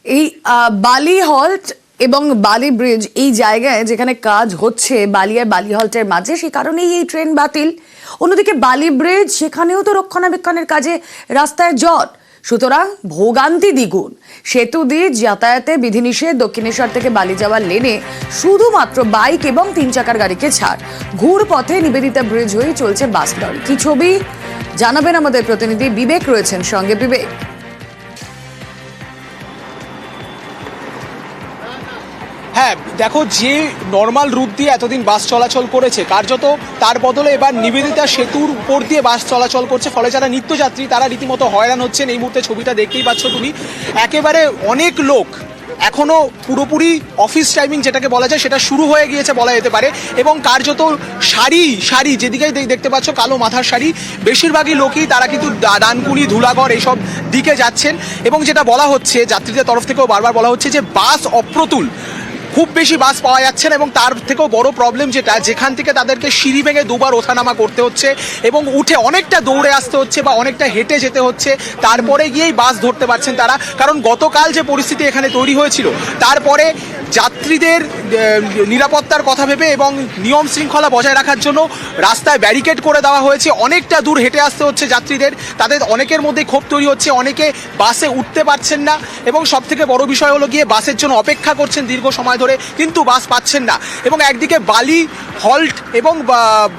এই বালি হল্ট এবং বালি ব্রিজ এই জায়গায় যেখানে কাজ হচ্ছে বালি আর বালি হল্টের মাঝে, সেই কারণেই এই ট্রেন বাতিল। অন্যদিকে বালি ব্রিজ সেখানেও তো রক্ষণাবেক্ষণের কাজে রাস্তায় জট, সুতরাং ভোগান্তি দ্বিগুণ। সেতু দিয়ে যাতায়াতে বিধিনিষেধ। দক্ষিণেশ্বর থেকে বালি যাওয়ার লেনে শুধুমাত্র বাইক এবং 3 চাকার গাড়িকে ছাড়। ঘুর পথে নিবেদিতা ব্রিজ হয়ে চলছে বাস লরি। কি ছবি জানাবেন আমাদের প্রতিনিধি বিবেক, রয়েছেন সঙ্গে। বিবেক, হ্যাঁ দেখো, যে নর্মাল রুট দিয়ে এতদিন বাস চলাচল করেছে কার্যত, তার বদলে এবার নিবেদিতা সেতুর উপর দিয়ে বাস চলাচল করছে। ফলে যারা নিত্যযাত্রী তারা রীতিমতো হয়রান হচ্ছেন। এই মুহূর্তে ছবিটা দেখতেই পাচ্ছ তুমি, একেবারে অনেক লোক এখনো পুরোপুরি অফিস টাইমিং যেটাকে বলা যায় সেটা শুরু হয়ে গিয়েছে বলা যেতে পারে। এবং কার্যত সারি সারি যেদিকেই দেখতে পাচ্ছ কালো মাথার সারি, বেশিরভাগই লোকই তারা কিন্তু ডানকুনি, ধুলাগড় এইসব দিকে যাচ্ছেন। এবং যেটা বলা হচ্ছে যাত্রীদের তরফ থেকেও বারবার বলা হচ্ছে যে বাস অপ্রতুল, খুব বেশি বাস পাওয়া যাচ্ছে না। এবং তার থেকেও বড় প্রবলেম যেখান থেকে তাদেরকে সিঁড়ি ভেঙে দুবার ওঠানামা করতে হচ্ছে এবং উঠে অনেকটা দৌড়ে আসতে হচ্ছে বা অনেকটা হেঁটে যেতে হচ্ছে, তারপরে গিয়েই বাস ধরতে পারছেন তারা। কারণ গতকাল যে পরিস্থিতি এখানে তৈরি হয়েছিল, তারপরে যাত্রীদের নিরাপত্তার কথা ভেবে এবং নিয়ম শৃঙ্খলা বজায় রাখার জন্য রাস্তায় ব্যারিকেড করে দেওয়া হয়েছে। অনেকটা দূর হেঁটে আসতে হচ্ছে যাত্রীদের। তাদের অনেকের মধ্যে ক্ষোভ তৈরি হচ্ছে, অনেকে বাসে উঠতে পারছেন না এবং সবথেকে বড় বিষয় হলো গিয়ে বাসের জন্য অপেক্ষা করছেন দীর্ঘ সময় ধরে, কিন্তু বাস পাচ্ছেন না। এবং একদিকে বালি হল্ট এবং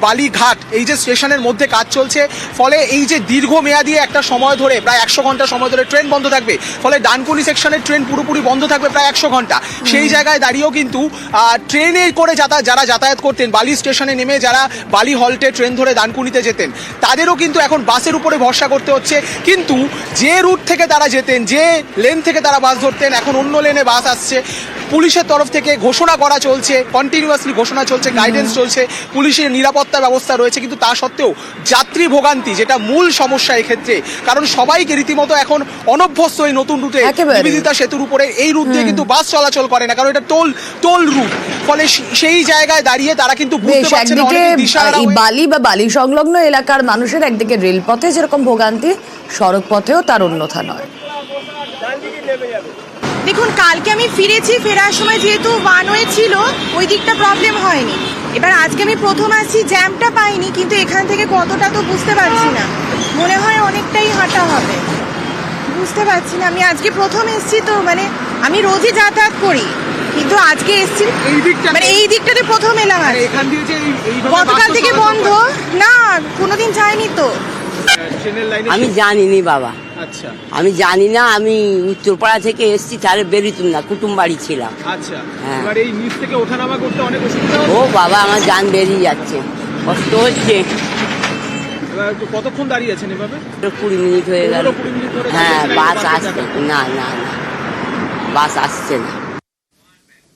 বালিঘাট এই যে স্টেশনের মধ্যে কাজ চলছে, ফলে এই যে দীর্ঘমেয়াদী একটা সময় ধরে প্রায় 100 ঘন্টা সময় ধরে ট্রেন বন্ধ থাকবে। ফলে ডানকুনি সেকশনের ট্রেন পুরোপুরি বন্ধ থাকবে প্রায় 100 ঘন্টা। সেই জায়গায় দাঁড়িয়েও কিন্তু ট্রেনে করে যারা যাতায়াত করতেন, বালি স্টেশনে নেমে যারা বালি হল্টে ট্রেন ধরে ডানকুনিতে যেতেন, তাদেরও কিন্তু এখন বাসের উপরে ভরসা করতে হচ্ছে। কিন্তু যে রুট থেকে তারা যেতেন, যে লেন থেকে তারা বাস ধরতেন, এখন অন্য লেনে বাস আসছে। পুলিশের তরফ থেকে ঘোষণা করা চলছে, কন্টিনিউয়াসলি ঘোষণা চলছে, গাইডেন্স চলছে, পুলিশের নিরাপত্তা ব্যবস্থা রয়েছে। কিন্তু তা সত্ত্বেও যাত্রী ভোগান্তি যেটা মূল সমস্যা এক্ষেত্রে, কারণ সবাইকে রীতিমতো এখন অনভ্যস্ত এই নতুন রুটে, নিবেদিতা সেতুর উপরে এই রুট দিয়ে কিন্তু বাস চলাচল করে না, কারণ এটা টোল রুট। ফলে সেই জায়গায় দাঁড়িয়ে তারা কিন্তু বুঝতে পারছেন এই বালি বা বালি সংলগ্ন এলাকার মানুষের একদিকে রেলপথে যেরকম ভোগান্তি, সড়ক পথেও তার অন্যথা নয়। দেখুন, কালকে আমি ফিরেছি, ফেরার সময় যেহেতু ওয়ান ওয়ে ছিল ওই দিকটা প্রবলেম হয়নি। এবার আজকে আমি প্রথম আসছি, জ্যামটা পাইনি, কিন্তু এখান থেকে কতটা তো বুঝতে পারছি না, মনে হয় অনেকটাই হাঁটা হবে, বুঝতে পারছি না। আমি আজকে প্রথম এসছি, তো মানে আমি রোজই যাতায়াত করি, কিন্তু আজকে এসছি মানে এই দিকটাতে প্রথম এলাম। গতকাল থেকে বন্ধ না, কোনোদিন যায়নি তো। আমি জানিনি বাবা, আমি জানি না। আমি উত্তরপাড়া থেকে এসেছি, তাহলে বেরোতুম না, কুটুম বাড়ি ছিলাম। ও বাবা, আমার জান বেরিয়ে যাচ্ছে, কষ্ট হচ্ছে। কতক্ষণ দাঁড়িয়ে আছেন এভাবে? 20 মিনিট হয়ে গেল। হ্যাঁ, বাস আসছে না, বাস আসছে না।